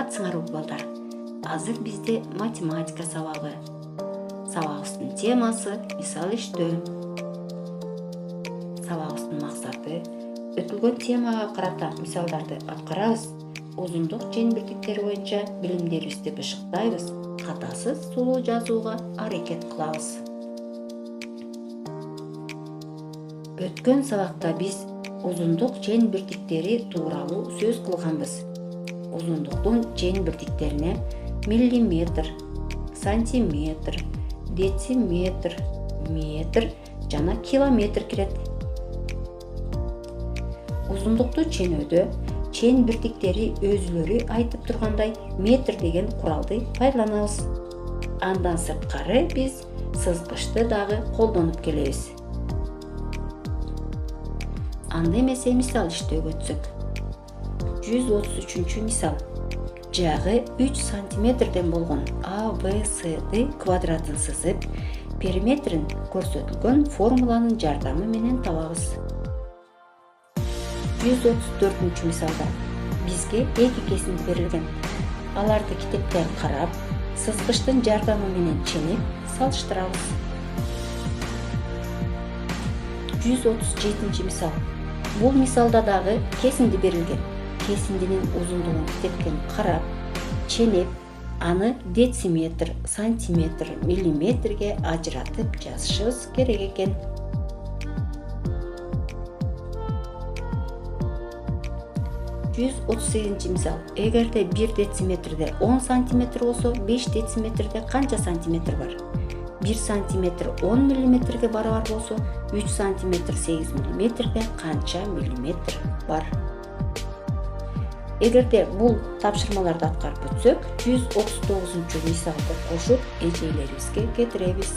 саламатсыңарбы балдар? Азыр бизде математика сабагы. Сабагыбыздын темасы мисал иштөө. Сабагыбыздын максаты өтүлгөн темага карата мисалдарды аткарабыз. Узундук чейин бирдиктери боюнча билимдерибизди бышыктайбыз. Катасыз сулуу жазууга аракет кылабыз. Өткөн сабакта биз узундук чейин бирдиктери тууралуу сөз кылганбыз. Узундуктун чейин бирдиктерине миллиметр, сантиметр, дециметр, метр жана километр кирет. Узундукту чейнөөдө чейин бирдиктери өзүлөрү айтып тургандай метр деген куралды пайдаланабыз. Андан сырткары биз сызгычты дагы колдонуп келебиз. Анда эмесе мисал иштөөгө өтсөк. 133 мисал. Жагы 3 сантиметрден болгон ABCD квадратын сызып, периметрин көрсөтүлгөн формуланын жардамы менен табабыз. 134 мисалда бизге эки кесинди берилген. Аларды китепте карап, сызгычтын жардамы менен ченип, салыштырабыз. 137 мисал. Бул мисалда дагы кесинди берилген. Кесиндинин узундугун китептен карап, ченеп, аны дециметр, сантиметр, миллиметрге ажыратып жазышыбыз керек экен. 138 мисал. Эгерде 1 дециметрде 10 сантиметр болсо, 5 дециметрде канча сантиметр бар? 1 сантиметр 10 миллиметрге барабар болсо, 3 сантиметр 8 миллиметрде канча миллиметр бар? Эгерде бул тапшырмаларды аткарып өтсөк, 139 мисалды кошуп эжелерибизге кетиребиз.